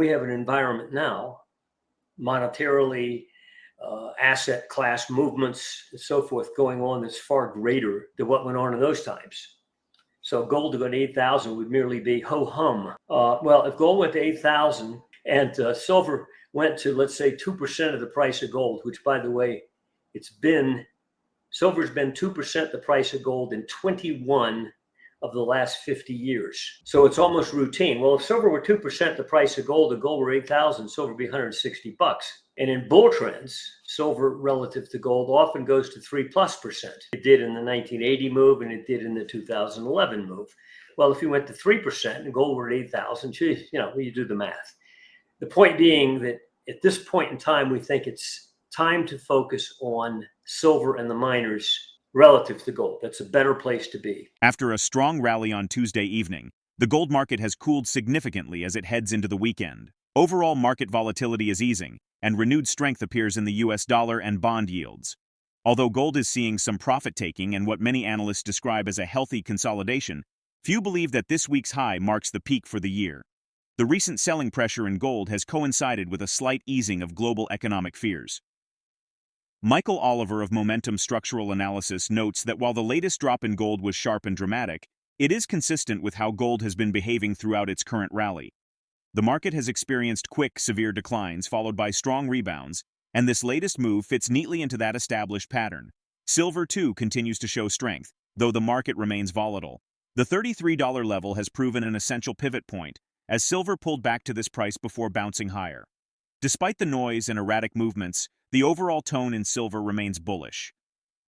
we have an environment now, monetarily, asset class movements, and so forth going on that's far greater than what went on in those times. So gold to go to 8,000 would merely be ho-hum. Well, if gold went to 8,000 and silver went to, let's say, 2% of the price of gold, which, by the way, silver's been 2% the price of gold in 21 of the last 50 years. So it's almost routine. Well, if silver were 2% the price of gold and gold were 8,000, silver would be $160. And in bull trends, silver relative to gold often goes to 3+%. It did in the 1980 move and it did in the 2011 move. Well, if you went to 3% and gold were at 8,000, you do the math. The point being that at this point in time, we think it's time to focus on silver and the miners relative to gold. That's a better place to be. After a strong rally on Tuesday evening, the gold market has cooled significantly as it heads into the weekend. Overall market volatility is easing, and renewed strength appears in the US dollar and bond yields. Although gold is seeing some profit-taking and what many analysts describe as a healthy consolidation, few believe that this week's high marks the peak for the year. The recent selling pressure in gold has coincided with a slight easing of global economic fears. MichaelOliver of Momentum Structural Analysis notes that while the latest drop in gold was sharp and dramatic, it is consistent with how gold has been behaving throughout its current rally. The market has experienced quick, severe declines followed by strong rebounds, and this latest move fits neatly into that established pattern. Silver, too, continues to show strength, though the market remains volatile. The $33 level has proven an essential pivot point, as silver pulled back to this price before bouncing higher. Despite the noise and erratic movements, the overall tone in silver remains bullish.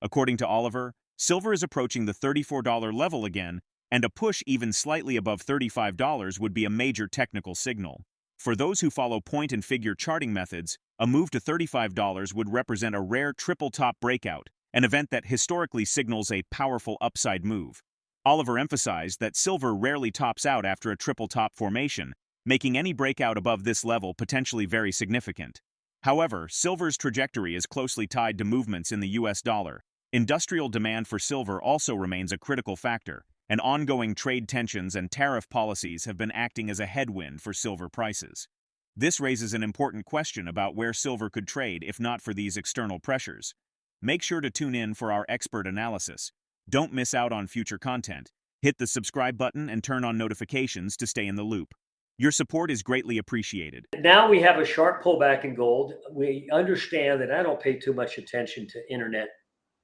According to Oliver, silver is approaching the $34 level again, and a push even slightly above $35 would be a major technical signal. For those who follow point and figure charting methods, a move to $35 would represent a rare triple-top breakout, an event that historically signals a powerful upside move. Oliver emphasized that silver rarely tops out after a triple-top formation, making any breakout above this level potentially very significant. However, silver's trajectory is closely tied to movements in the US dollar. Industrial demand for silver also remains a critical factor, and ongoing trade tensions and tariff policies have been acting as a headwind for silver prices. This raises an important question about where silver could trade if not for these external pressures. Make sure to tune in for our expert analysis. Don't miss out on future content. Hit the subscribe button and turn on notifications to stay in the loop. Your support is greatly appreciated. Now we have a sharp pullback in gold. We understand that I don't pay too much attention to internet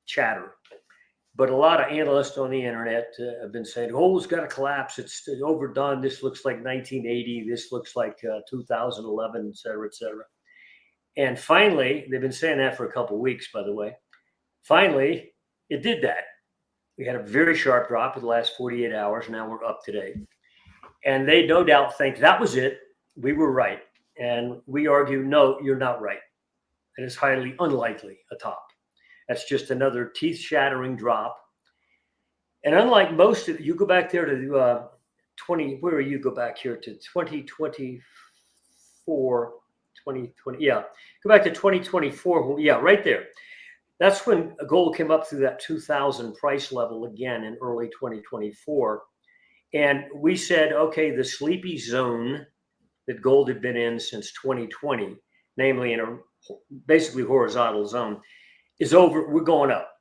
chatter, but a lot of analysts on the internet have been saying, gold's got to collapse. It's overdone. This looks like 1980. This looks like 2011, et cetera, et cetera. And finally, they've been saying that for a couple of weeks, by the way. Finally, it did that. We had a very sharp drop in the last 48 hours. Now we're up today. And they no doubt think that was it. We were right. And we argue, no, you're not right. It is highly unlikely a top. That's just another teeth-shattering drop. And unlike most of you go back there to 20 back to 2024, 2020. Yeah, go back to 2024. Yeah, right there. That's when gold came up through that 2000 price level again in early 2024. And we said, okay, the sleepy zone that gold had been in since 2020, namely in a basically horizontal zone, is over. We're going up.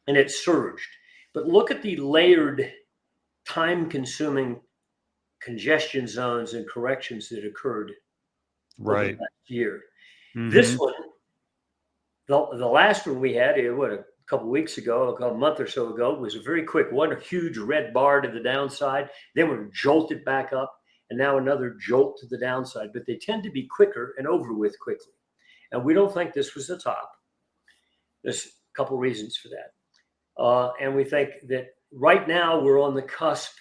And it surged. But look at the layered, time-consuming congestion zones and corrections that occurred over the last year. Mm-hmm. This one, the last one we had, a couple of weeks ago, a month or so ago, was a very quick one, a huge red bar to the downside. Then we jolted back up, and now another jolt to the downside. But they tend to be quicker and over with quickly. And we don't think this was the top. There's a couple reasons for that. And we think that right now we're on the cusp,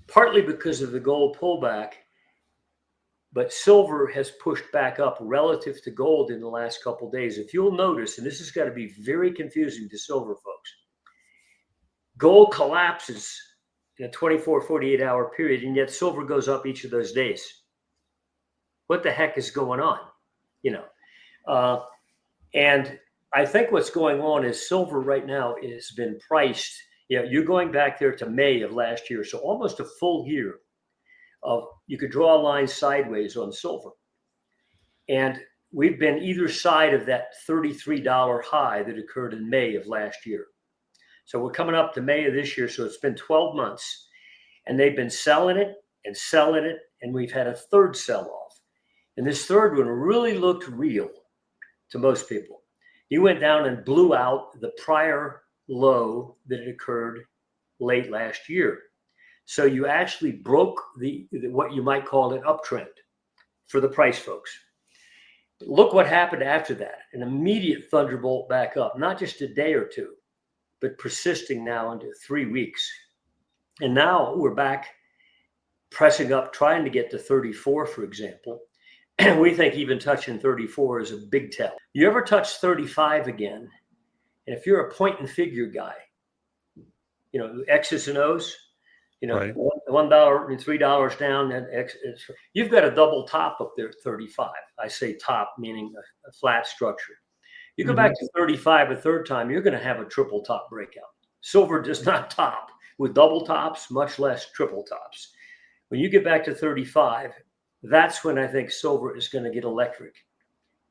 partly because of the gold pullback, but silver has pushed back up relative to gold in the last couple of days. If you'll notice, and this has got to be very confusing to silver folks, gold collapses in a 24, 48-hour period, and yet silver goes up each of those days. What the heck is going on? And I think what's going on is silver right now has been priced. You're going back there to May of last year, so almost a full year of you could draw a line sideways on silver. And we've been either side of that $33 high that occurred in May of last year. So we're coming up to May of this year. So it's been 12 months and they've been selling it. And we've had a third sell-off. And this third one really looked real to most people. He went down and blew out the prior low that had occurred late last year. So you actually broke the what you might call an uptrend for the price folks. Look what happened after that. An immediate thunderbolt back up, not just a day or two, but persisting now into 3 weeks. And now we're back pressing up, trying to get to 34, for example. And we think even touching 34 is a big tell. You ever touch 35 again, and if you're a point and figure guy, you know, X's and O's, you know, right. $1 and $3 down, and X, you've got a double top up there at 35. I say top, meaning a flat structure. You go back to 35 a third time, you're going to have a triple top breakout. Silver does not top with double tops, much less triple tops. When you get back to 35, that's when I think silver is going to get electric,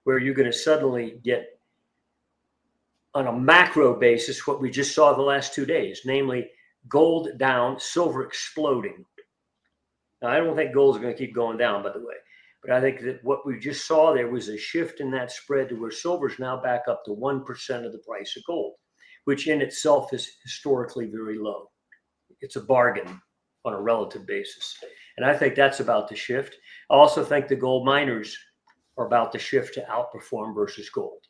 where you're going to suddenly get, on a macro basis, what we just saw the last 2 days, namely gold down, silver exploding. Now, I don't think gold is going to keep going down, by the way, but I think that what we just saw there was a shift in that spread to where silver is now back up to 1% of the price of gold, which in itself is historically very low. It's a bargain on a relative basis. And I think that's about to shift. I also think the gold miners are about to shift to outperform versus gold.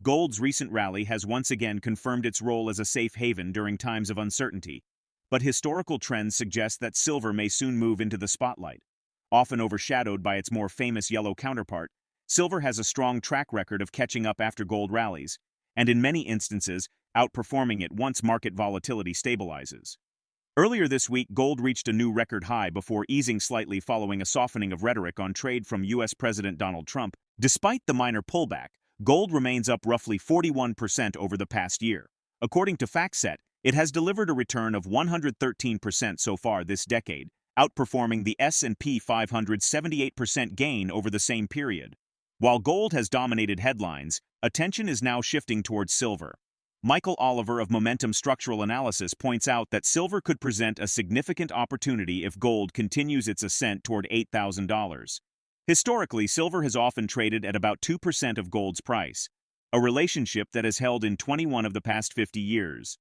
Gold's recent rally has once again confirmed its role as a safe haven during times of uncertainty, but historical trends suggest that silver may soon move into the spotlight. Often overshadowed by its more famous yellow counterpart, silver has a strong track record of catching up after gold rallies, and in many instances, outperforming it once market volatility stabilizes. Earlier this week, gold reached a new record high before easing slightly following a softening of rhetoric on trade from U.S. President Donald Trump. Despite the minor pullback, gold remains up roughly 41% over the past year. According to FactSet, it has delivered a return of 113% so far this decade, outperforming the S&P 500's 78% gain over the same period. While gold has dominated headlines, attention is now shifting towards silver. MichaelOliver of Momentum Structural Analysis points out that silver could present a significant opportunity if gold continues its ascent toward $8,000. Historically, silver has often traded at about 2% of gold's price, a relationship that has held in 21 of the past 50 years.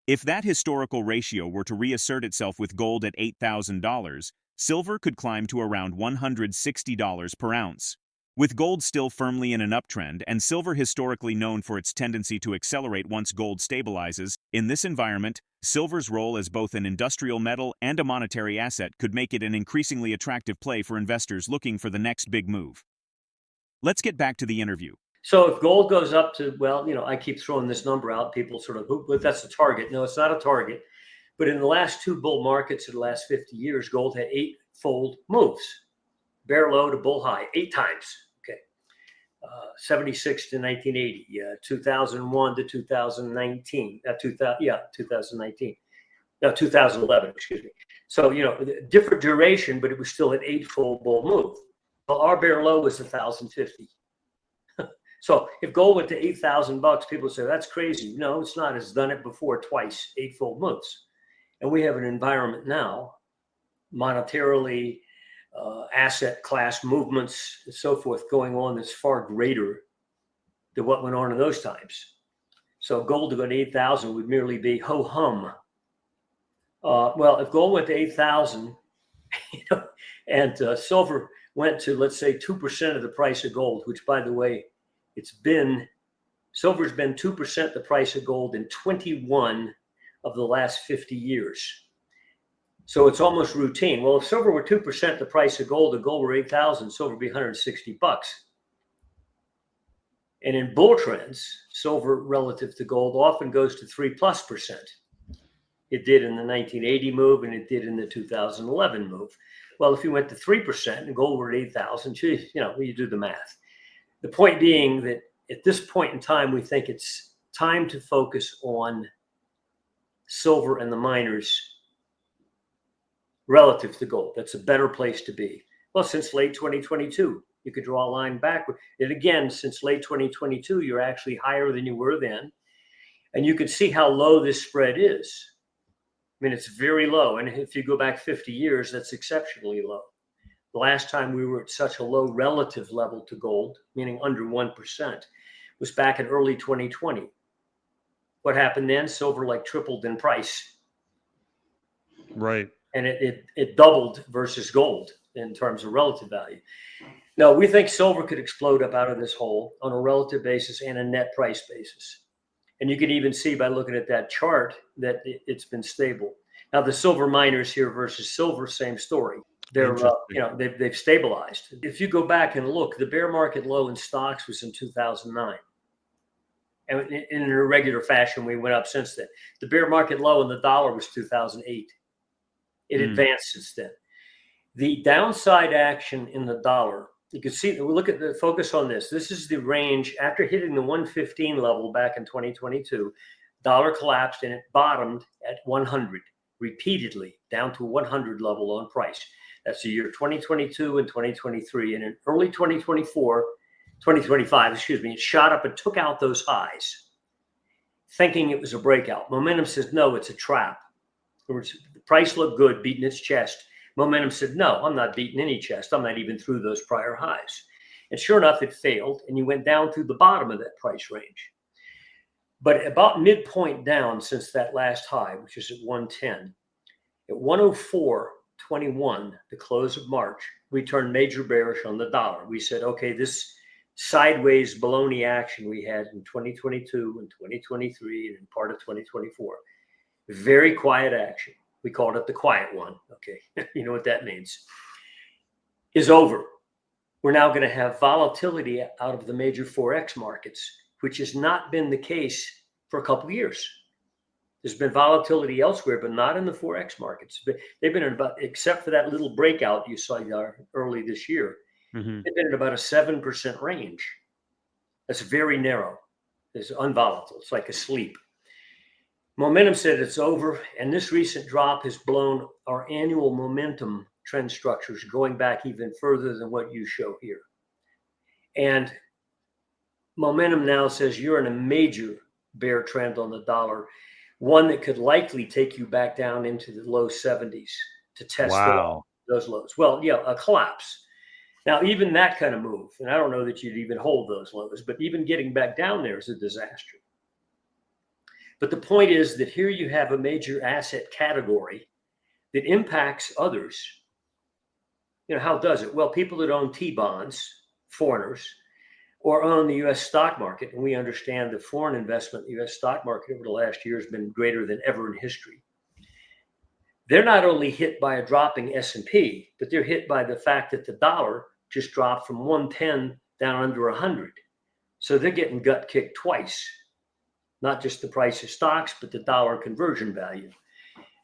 If that historical ratio were to reassert itself with gold at $8,000, silver could climb to around $160 per ounce. With gold still firmly in an uptrend and silver historically known for its tendency to accelerate once gold stabilizes, in this environment, silver's role as both an industrial metal and a monetary asset could make it an increasingly attractive play for investors looking for the next big move. Let's get back to the interview. So if gold goes up to, well, you know, I keep throwing this number out, people sort of, but that's the target. No, it's not a target. But in the last two bull markets of the last 50 years, gold had 8-fold moves. Bear low to bull high, 8 times. 76 to 1980, 2001 to 2019, 2019, no, 2011, excuse me. So, you know, different duration, but it was still an 8-fold bull move. Well, our bear low was 1,050. So if gold went to $8,000, people say, that's crazy. No, it's not. It's done it before twice, 8-fold moves. And we have an environment now, monetarily, asset class movements and so forth going on that's far greater than what went on in those times. So gold to go to 8,000 would merely be ho-hum. Well, if gold went to 8,000, you know, and silver went to, let's say, 2% of the price of gold, which, by the way, silver's been 2% the price of gold in 21 of the last 50 years. So it's almost routine. Well, if silver were 2% the price of gold and gold were 8,000, silver would be $160. And in bull trends, silver relative to gold often goes to 3+%. It did in the 1980 move and it did in the 2011 move. Well, if you went to 3% and gold were at 8,000, geez, you know, you do the math. The point being that at this point in time, we think it's time to focus on silver and the miners relative to gold. That's a better place to be. Well, since late 2022, you could draw a line backward. And again, since late 2022, you're actually higher than you were then. And you can see how low this spread is. I mean, it's very low. And if you go back 50 years, that's exceptionally low. The last time we were at such a low relative level to gold, meaning under 1%, was back in early 2020. What happened then? Silver like tripled in price. Right. And it doubled versus gold in terms of relative value. Now, we think silver could explode up out of this hole on a relative basis and a net price basis. And you can even see by looking at that chart that it's been stable. Now, the silver miners here versus silver, same story. They're, they've stabilized. If you go back and look, the bear market low in stocks was in 2009. And in an irregular fashion, we went up since then. The bear market low in the dollar was 2008. It advanced since then. The downside action in the dollar, you can see, look at the focus on this. This is the range after hitting the 115 level back in 2022. Dollar collapsed and it bottomed at 100 repeatedly, down to 100 level on price. That's the year 2022 and 2023. And in early 2025, it shot up and took out those highs, thinking it was a breakout. Momentum says, no, it's a trap. The price looked good, beating its chest. Momentum said, no, I'm not beating any chest. I'm not even through those prior highs. And sure enough, it failed, and you went down through the bottom of that price range. But about midpoint down since that last high, which is at 110, at 104.21, the close of March, we turned major bearish on the dollar. We said, okay, this sideways baloney action we had in 2022 and 2023 and in part of 2024, very quiet action. We called it the quiet one. Okay, you know what that means. Is over. We're now going to have volatility out of the major Forex markets, which has not been the case for a couple of years. There's been volatility elsewhere, but not in the Forex markets. They've been in about, except for that little breakout you saw early this year, they've been in about a 7% range. That's very narrow. It's unvolatile. It's like a sleep. Momentum said it's over, and this recent drop has blown our annual momentum trend structures going back even further than what you show here. And momentum now says you're in a major bear trend on the dollar, one that could likely take you back down into the low 70s to test those lows. Well, yeah, a collapse. Now, even that kind of move, and I don't know that you'd even hold those lows, but even getting back down there is a disaster. But the point is that here you have a major asset category that impacts others. You know, how does it? Well, people that own T-bonds, foreigners, or own the U.S. stock market, and we understand the foreign investment in the U.S. stock market over the last year has been greater than ever in history. They're not only hit by a dropping S&P, but they're hit by the fact that the dollar just dropped from 110 down under 100. So they're getting gut kicked twice. Not just the price of stocks, but the dollar conversion value.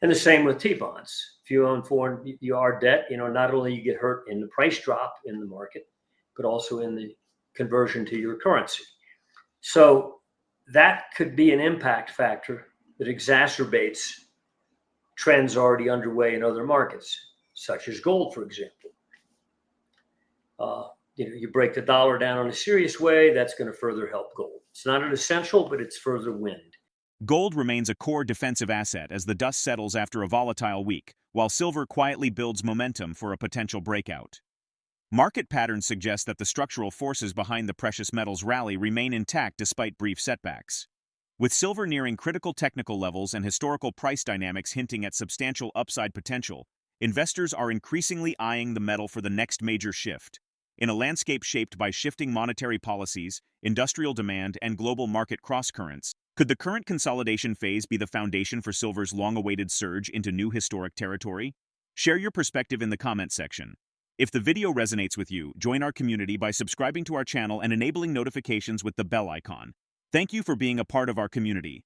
And the same with T-bonds. If you own foreign UR debt, not only you get hurt in the price drop in the market, but also in the conversion to your currency. So that could be an impact factor that exacerbates trends already underway in other markets, such as gold, for example. You break the dollar down in a serious way, that's going to further help gold. It's not an essential, but it's further wind. Gold remains a core defensive asset as the dust settles after a volatile week, while silver quietly builds momentum for a potential breakout. Market patterns suggest that the structural forces behind the precious metals rally remain intact despite brief setbacks. With silver nearing critical technical levels and historical price dynamics hinting at substantial upside potential, investors are increasingly eyeing the metal for the next major shift. In a landscape shaped by shifting monetary policies, industrial demand, and global market crosscurrents, could the current consolidation phase be the foundation for silver's long-awaited surge into new historic territory? Share your perspective in the comments section. If the video resonates with you, join our community by subscribing to our channel and enabling notifications with the bell icon. Thank you for being a part of our community.